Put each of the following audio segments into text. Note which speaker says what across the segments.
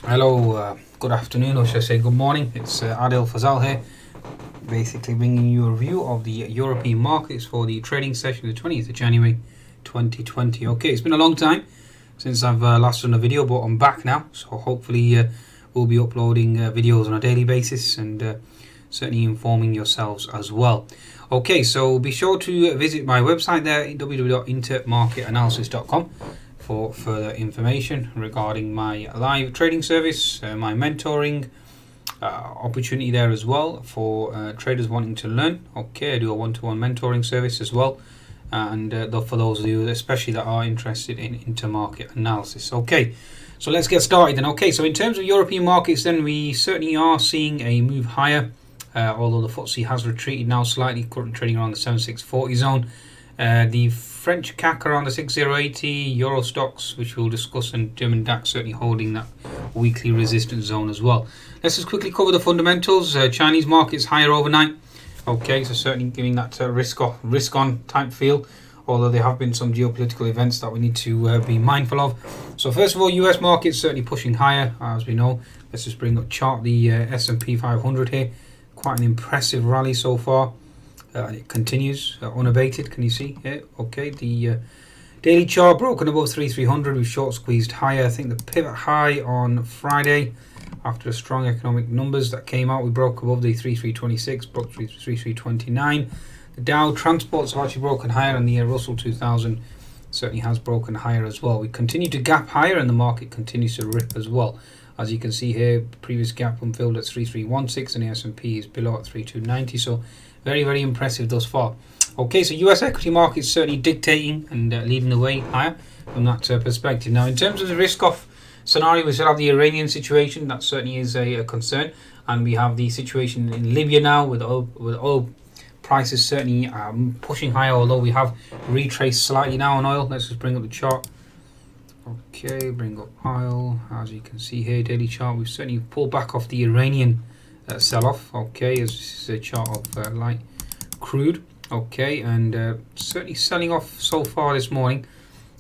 Speaker 1: Hello, good afternoon, or should I say good morning. It's Adil Fazal here, basically bringing you a review of the European markets for the trading session of the 20th of January 2020. Okay, it's been a long time since I've last done a video, but I'm back now, so hopefully we'll be uploading videos on a daily basis and certainly informing yourselves as well. Okay, so be sure to visit my website there, www.intermarketanalysis.com, for further information regarding my live trading service, my mentoring opportunity there as well for traders wanting to learn. Okay, I do a one-to-one mentoring service as well, and for those of you especially that are interested in intermarket analysis. Okay, so let's get started then. Okay, so in terms of European markets then, we certainly are seeing a move higher, although the FTSE has retreated now slightly, currently trading around the 7640 zone. The French CAC around the 6080, Euro stocks, which we'll discuss, and German DAX certainly holding that weekly resistance zone as well. Let's just quickly cover the fundamentals. Chinese markets higher overnight. Okay, so certainly giving that risk on type feel, although there have been some geopolitical events that we need to be mindful of. So first of all, US markets certainly pushing higher, as we know. Let's just bring up chart the S&P 500 here. Quite an impressive rally so far. It continues unabated. Can you see here? Okay, the daily chart broken above 3300. We short squeezed higher. I think the pivot high on Friday, after the strong economic numbers that came out, we broke above the 3326, broke 3329. The Dow transports have actually broken higher, and the Russell 2000 certainly has broken higher as well. We continue to gap higher, and the market continues to rip as well. As you can see here, previous gap unfilled at 3316, and the S&P is below at 3290. So very, very impressive thus far. Okay, so US equity markets certainly dictating and leading the way higher from that perspective. Now, in terms of the risk-off scenario, we still have the Iranian situation. That certainly is a concern. And we have the situation in Libya now with oil prices certainly pushing higher, although we have retraced slightly now on oil. Let's just bring up the chart. Okay, bring up oil. As you can see here, daily chart, we've certainly pulled back off the Iranian sell-off. Okay, as this is a chart of light crude. Okay, and certainly selling off so far this morning,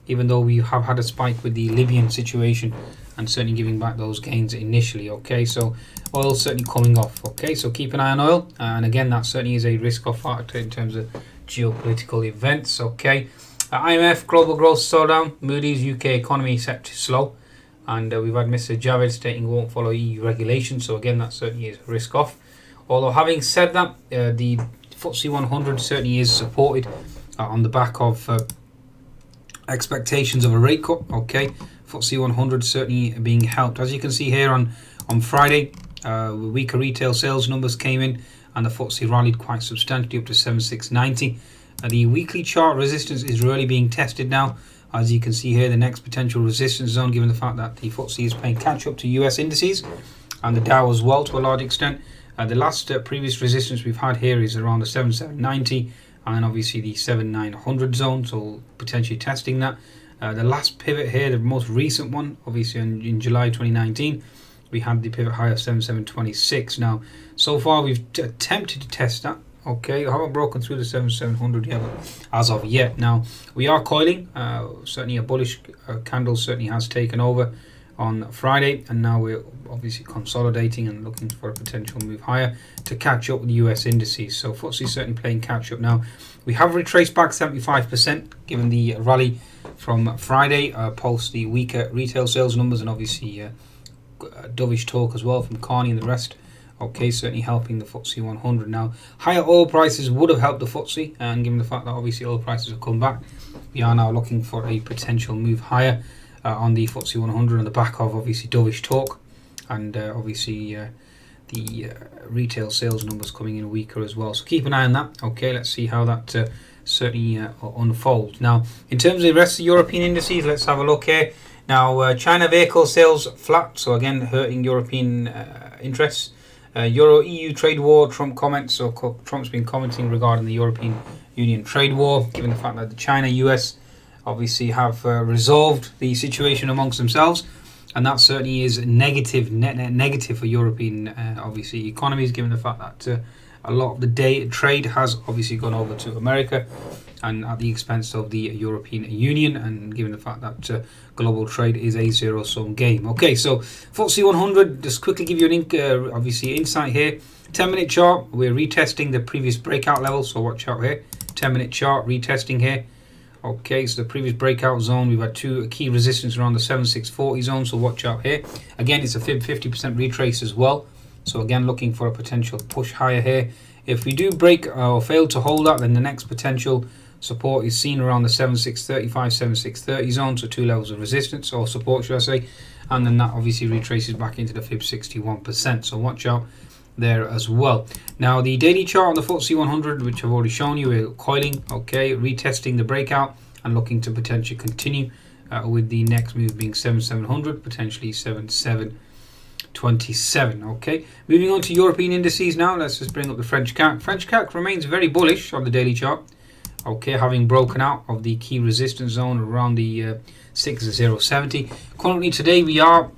Speaker 1: even though we have had a spike with the Libyan situation and certainly giving back those gains initially. Okay, so oil certainly coming off. Okay, so keep an eye on oil, and again, that certainly is a risk-off factor in terms of geopolitical events. Okay, IMF global growth slowdown. Moody's UK economy set to slow. And we've had Mr. Javed stating we won't follow EU regulations. So again, that certainly is risk off. Although having said that, the FTSE 100 certainly is supported on the back of expectations of a rate cut. Okay, FTSE 100 certainly being helped. As you can see here on Friday, weaker retail sales numbers came in, and the FTSE rallied quite substantially up to 7690. The weekly chart resistance is really being tested now. As you can see here, the next potential resistance zone, given the fact that the FTSE is playing catch up to US indices and the Dow as well to a large extent. The last previous resistance we've had here is around the 7790 and obviously the 7900 zone, so potentially testing that. The last pivot here, the most recent one, obviously in July 2019, we had the pivot high of 7726. Now, so far we've attempted to test that. Okay, I haven't broken through the 7700 yet, as of yet. Now, we are coiling. Certainly a bullish candle certainly has taken over on Friday, and now we're obviously consolidating and looking for a potential move higher to catch up with the US indices. So FTSE certainly playing catch up now. We have retraced back 75% given the rally from Friday, post the weaker retail sales numbers, and obviously dovish talk as well from Carney and the rest. Okay, certainly helping the FTSE 100 now. Higher oil prices would have helped the FTSE, and given the fact that obviously oil prices have come back, we are now looking for a potential move higher on the FTSE 100 on the back of obviously dovish talk, and obviously the retail sales numbers coming in weaker as well. So keep an eye on that. Okay, let's see how that certainly unfolds. Now, in terms of the rest of the European indices, let's have a look here. Now, China vehicle sales flat, so again hurting European interests. Euro-EU trade war, Trump comments. So Trump's been commenting regarding the European Union trade war, given the fact that the China-US obviously have resolved the situation amongst themselves, and that certainly is negative, net negative for European obviously economies, given the fact that a lot of the trade has obviously gone over to America. and at the expense of the European Union, and given the fact that global trade is a zero-sum game. Okay, so FTSE 100, just quickly give you an obviously insight here. 10-minute chart, we're retesting the previous breakout level, so watch out here. 10-minute chart retesting here. Okay, so the previous breakout zone, we've had two key resistance around the 7640 zone, so watch out here. Again, it's a fib 50% retrace as well, so again looking for a potential push higher here. If we do break or fail to hold that, then the next potential support is seen around the 7635, 7630 zone, so two levels of resistance or support, should I say, and then that obviously retraces back into the fib 61%, so watch out there as well. Now the daily chart on the FTSE 100, which I've already shown you, we're coiling, okay, retesting the breakout and looking to potentially continue with the next move being 7700, potentially 7727. Okay, moving on to European indices now. Let's just bring up the French CAC. French CAC remains very bullish on the daily chart, okay, having broken out of the key resistance zone around the 6070. Currently today we are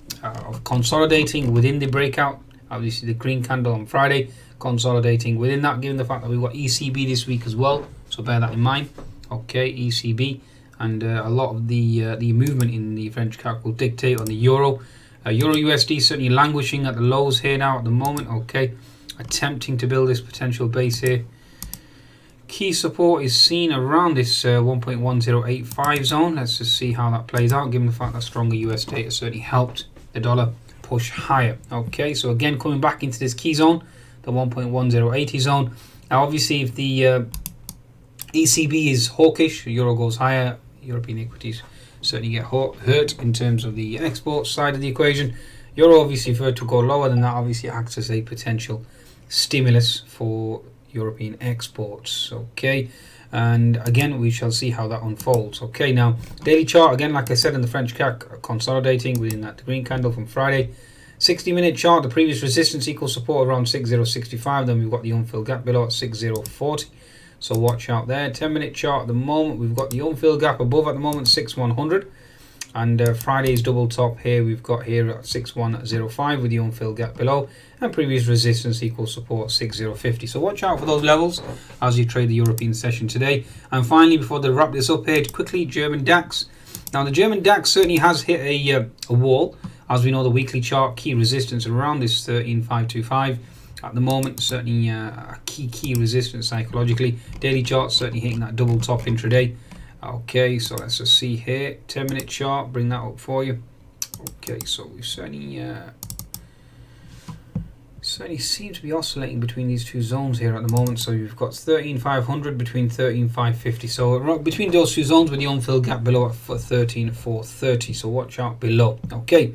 Speaker 1: consolidating within the breakout. Obviously the green candle on Friday, consolidating within that, given the fact that we've got ECB this week as well, so bear that in mind. Okay, ECB, and a lot of the movement in the French CAC will dictate on the euro. Euro USD certainly languishing at the lows here now at the moment. Okay, attempting to build this potential base here. Key support is seen around this 1.1085 zone. Let's just see how that plays out, given the fact that stronger US data certainly helped the dollar push higher. Okay, so again coming back into this key zone, the 1.1080 zone. Now obviously if the ECB is hawkish, euro goes higher, European equities certainly get hurt in terms of the export side of the equation. Euro obviously, if it were to go lower than that, obviously acts as a potential stimulus for European exports. Okay, and again we shall see how that unfolds. Okay, now daily chart, again like I said, in the French CAC consolidating within that green candle from Friday. 60-minute chart, the previous resistance equals support around 6065, then we've got the unfilled gap below at 6040, so watch out there. 10-minute chart at the moment, we've got the unfilled gap above at the moment, 6100, and Friday's double top here we've got here at 6105 with the unfilled gap below, and previous resistance equals support 6050. So watch out for those levels as you trade the European session today. And finally, before they wrap this up here, quickly, German DAX. Now the German DAX certainly has hit a wall. As we know, the weekly chart key resistance around this 13525 at the moment, certainly a key resistance psychologically. Daily chart certainly hitting that double top intraday. Okay, so let's just see here, 10-minute chart, bring that up for you. Okay, so we certainly seem to be oscillating between these two zones here at the moment. So you've got 13,500 between 13,550. So between those two zones with the unfilled gap below at 13,430. So watch out below. Okay,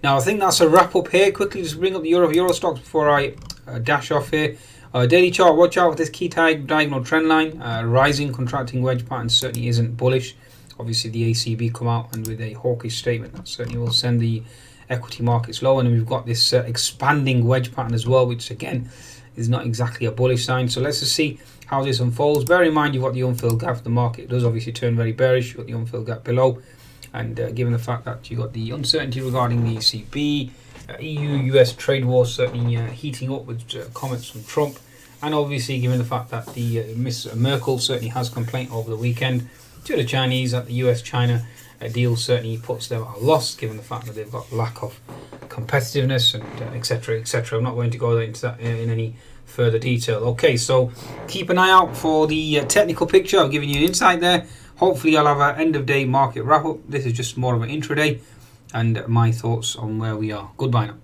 Speaker 1: now I think that's a wrap up here. Quickly just bring up the Euro stocks before I dash off here. Daily chart, watch out for this key diagonal trend line. Rising contracting wedge pattern certainly isn't bullish. Obviously the ACB come out and with a hawkish statement that certainly will send the equity markets low, and then we've got this expanding wedge pattern as well, which again is not exactly a bullish sign. So let's just see how this unfolds. Bear in mind you've got the unfilled gap. The market does obviously turn very bearish. You've got the unfilled gap below, and given the fact that you've got the uncertainty regarding the ECB, EU-US trade war certainly heating up with comments from Trump, and obviously given the fact that the Miss Merkel certainly has complaint over the weekend to the Chinese that the US-China deal certainly puts them at a loss, given the fact that they've got lack of competitiveness and etc. etc. I'm not going to go into that in any further detail. Okay, so keep an eye out for the technical picture. I've given you an insight there. Hopefully I'll have an end of day market wrap up. This is just more of an intraday and my thoughts on where we are. Goodbye now.